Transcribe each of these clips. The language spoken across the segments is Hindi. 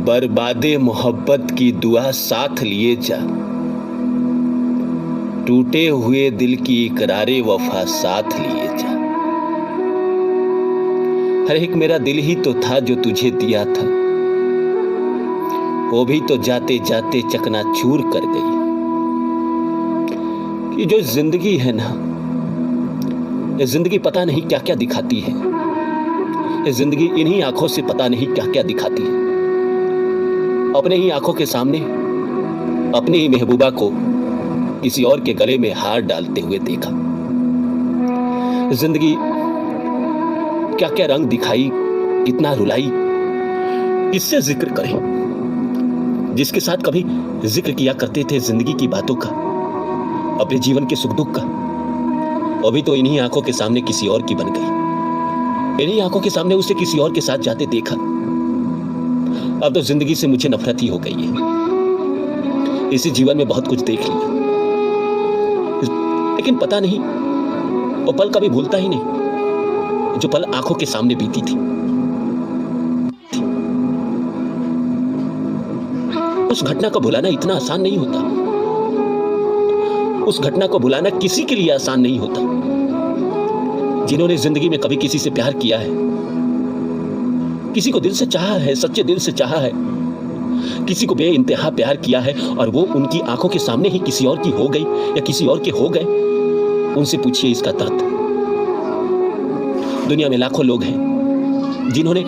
बर्बादे मोहब्बत की दुआ साथ लिए जा, टूटे हुए दिल की इकरारे वफा साथ लिए जा। हर एक मेरा दिल ही तो था जो तुझे दिया था, वो भी तो जाते जाते चकनाचूर कर गई। ये जो जिंदगी है ना, ये जिंदगी पता नहीं क्या क्या दिखाती है। ये जिंदगी इन्हीं आंखों से पता नहीं क्या क्या दिखाती है। अपने ही आंखों के सामने अपनी ही महबूबा को किसी और के गले में हार डालते हुए देखा। जिंदगी क्या क्या रंग दिखाई, कितना रुलाई, किससे जिक्र करें। जिसके साथ कभी जिक्र किया करते थे जिंदगी की बातों का, अपने जीवन के सुख दुख का, अभी तो इन्हीं आंखों के सामने किसी और की बन गई। इन्हीं आंखों के सामने उसे किसी और के साथ जाते देखा। अब तो जिंदगी से मुझे नफरत ही हो गई है। इसी जीवन में बहुत कुछ देख लिया, लेकिन पता नहीं वो पल कभी भूलता ही नहीं जो पल आंखों के सामने बीती थी। उस घटना को भुलाना इतना आसान नहीं होता। उस घटना को भुलाना किसी के लिए आसान नहीं होता। जिन्होंने जिंदगी में कभी किसी से प्यार किया है, किसी को दिल से चाहा है, सच्चे दिल से चाहा है, किसी को बेइंतहा प्यार किया है और वो उनकी आंखों के सामने ही किसी और की हो गई या किसी और के हो गए, उनसे पूछिए इसका दर्द। दुनिया में लाखों लोग हैं जिन्होंने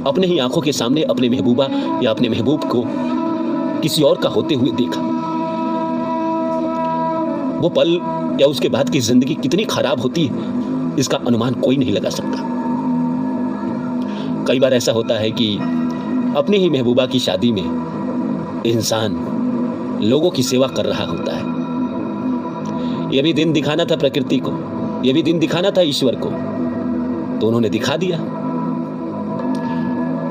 अपने ही आंखों के सामने अपने महबूबा या अपने महबूब को किसी और का होते हुए देखा। वो पल या उसके बाद की जिंदगी कितनी खराब होती है, इसका अनुमान कोई नहीं लगा सकता। कई बार ऐसा होता है कि अपनी ही महबूबा की शादी में इंसान लोगों की सेवा कर रहा होता है। यह भी दिन दिखाना था प्रकृति को, यह भी दिन दिखाना था ईश्वर को, तो उन्होंने दिखा दिया।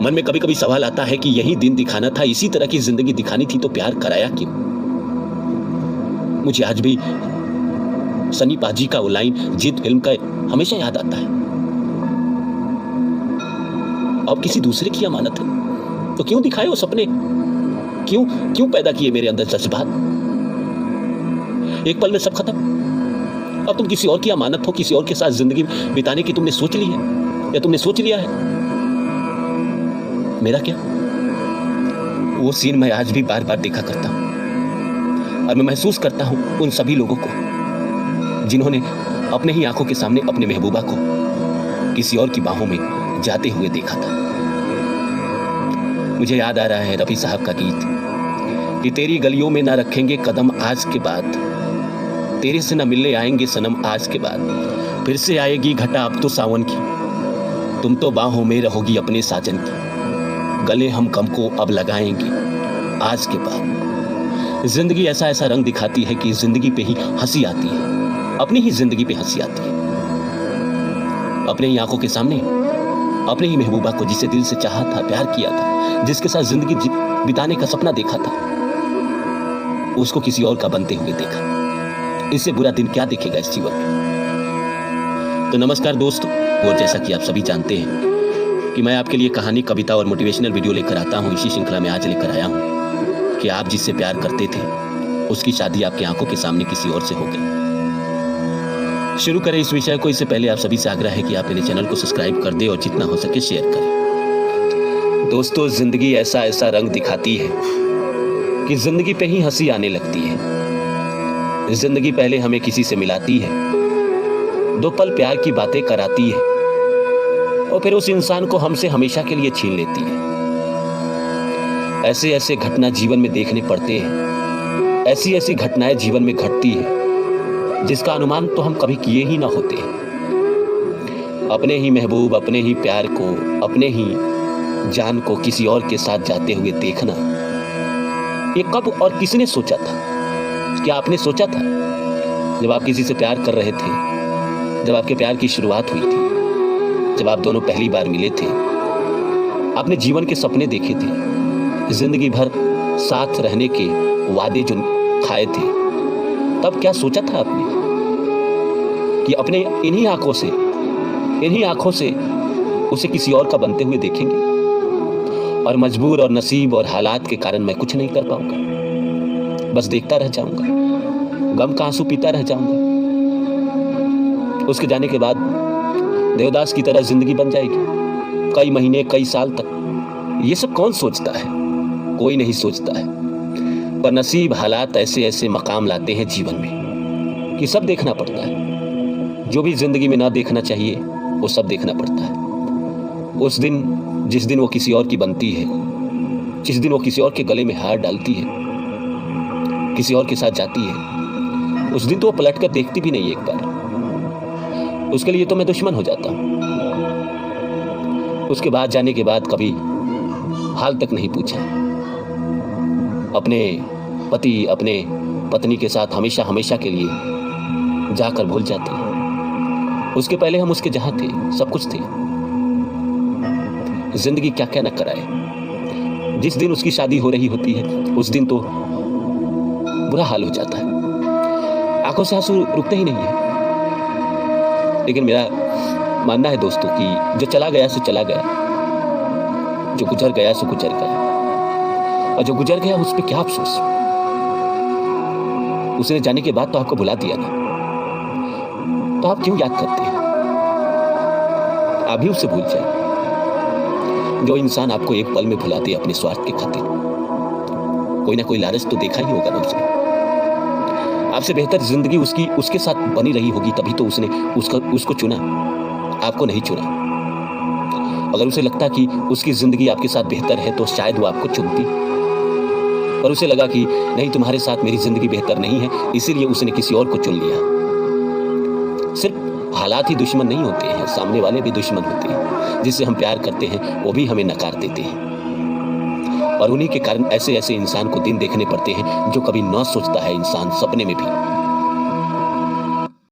मन में कभी कभी सवाल आता है कि यही दिन दिखाना था, इसी तरह की जिंदगी दिखानी थी, तो प्यार कराया क्यों? मुझे आज भी सनी पाजी का वो लाइन जीत फिल्म का हमेशा याद आता है। अब किसी दूसरे की अमानत है तो क्यों दिखाए वो सपने? क्यों पैदा किए मेरे अंदर जज्बात? एक पल में सब खत्म। अब तुम किसी और की अमानत हो, किसी और के साथ जिंदगी बिताने की तुमने सोच ली है या तुमने सोच लिया है। मेरा क्या? वो सीन मैं आज भी बार बार देखा करता हूं और मैं महसूस करता हूं उन सभी लोगों को जिन्होंने अपने ही आंखों के सामने अपने महबूबा को किसी और की बाहों में जाते हुए देखा था। मुझे याद आ रहा है रफी साहब का गीत कि तेरी गलियों में ना रखेंगे कदम आज के बाद, तेरे से ना मिलने आएंगे सनम आज के बाद, फिर से आएगी घटा अब तो सावन की, तुम तो बाहों में रहोगी अपने साजन की, गले हम कम को अब लगाएंगे आज के बाद। जिंदगी ऐसा ऐसा रंग दिखाती है कि जिंदगी पे ही हंसी आती है, अपनी ही जिंदगी पे हंसी आती है। अपने ही आंखों के सामने अपने ही महबूबा को जिसे दिल से चाहा था, प्यार किया था, जिसके साथ जिंदगी बिताने का सपना देखा था, उसको किसी और का बनते हुए देखा। इससे बुरा दिन क्या दिखेगा इस जीवन में? तो नमस्कार दोस्तों, और जैसा कि आप सभी जानते हैं कि मैं आपके लिए कहानी, कविता और मोटिवेशनल वीडियो लेकर आता हूं। इसी श्रृंखला में आज लेकर आया हूं कि आप जिससे प्यार करते थे उसकी शादी आपकी आंखों के सामने किसी और से हो गई। शुरू करें इस विषय को, इससे पहले आप सभी से आग्रह है कि आप मेरे चैनल को सब्सक्राइब कर दें और जितना हो सके शेयर करें। दोस्तों, जिंदगी ऐसा ऐसा रंग दिखाती है कि जिंदगी पे ही हंसी आने लगती है। जिंदगी पहले हमें किसी से मिलाती है, दो पल प्यार की बातें कराती है और फिर उस इंसान को हमसे हमेशा के लिए छीन लेती है। ऐसे ऐसे घटना जीवन में देखने पड़ते हैं, ऐसी ऐसी घटनाएं जीवन में घटती है जिसका अनुमान तो हम कभी किए ही ना होते। अपने ही महबूब, अपने ही प्यार को, अपने ही जान को किसी और के साथ जाते हुए देखना, ये कब और किसने सोचा था? क्या आपने सोचा था जब आप किसी से प्यार कर रहे थे, जब आपके प्यार की शुरुआत हुई थी, जब आप दोनों पहली बार मिले थे, आपने जीवन के सपने देखे थे, जिंदगी भर साथ रहने के वादे जो खाए थे, तब क्या सोचा था आपने कि अपने इन्हीं आंखों से उसे किसी और का बनते हुए देखेंगे? और मजबूर और नसीब और हालात के कारण मैं कुछ नहीं कर पाऊंगा, बस देखता रह जाऊंगा, गम का आंसू पीता रह जाऊंगा। उसके जाने के बाद देवदास की तरह जिंदगी बन जाएगी, कई महीने कई साल तक। ये सब कौन सोचता है? कोई नहीं सोचता है। पर नसीब हालात ऐसे ऐसे मकाम लाते हैं जीवन में कि सब देखना पड़ता है। जो भी जिंदगी में ना देखना चाहिए वो सब देखना पड़ता है। उस दिन, जिस दिन वो किसी और की बनती है, जिस दिन वो किसी और के गले में हार डालती है, किसी और के साथ जाती है, उस दिन तो वो पलट कर देखती भी नहीं एक बार। उसके लिए तो मैं दुश्मन हो जाता हूं। उसके बाद जाने के बाद कभी हाल तक नहीं पूछा। अपने पति, अपने पत्नी के साथ हमेशा हमेशा के लिए जाकर भूल जाते हैं। उसके पहले हम उसके जहां थे, सब कुछ थे। जिंदगी क्या क्या न कराए। जिस दिन उसकी शादी हो रही होती है उस दिन तो बुरा हाल हो जाता है, आंखों से आंसू रुकते ही नहीं है। लेकिन मेरा मानना है दोस्तों कि जो चला गया सो चला गया, जो गुजर गया सो गुजर गया, और जो गुजर गया उस पर क्या अफसोस। उसने जाने के बाद तो आपको भुला दिया ना, तो आप क्यों याद करते हैं? आप भी उसे भूल जाए। जो इंसान आपको एक पल में भुला दे अपने स्वार्थ के खातिर, कोई ना कोई लालच तो देखा ही होगा ना उसने। आपसे बेहतर जिंदगी उसके साथ बनी रही होगी, तभी तो उसने उसको चुना, आपको नहीं चुना। अगर उसे लगता कि उसकी जिंदगी आपके साथ बेहतर है तो शायद वो आपको चुनती, पर उसे लगा कि नहीं, तुम्हारे साथ मेरी जिंदगी बेहतर नहीं है, इसीलिए उसने किसी और को चुन लिया। सिर्फ हालात ही दुश्मन नहीं होते हैं, सामने वाले भी दुश्मन होते हैं। जिससे हम प्यार करते हैं वो भी हमें नकार देते हैं, और उन्हीं के कारण ऐसे ऐसे इंसान को दिन देखने पड़ते हैं जो कभी न सोचता है इंसान सपने में भी।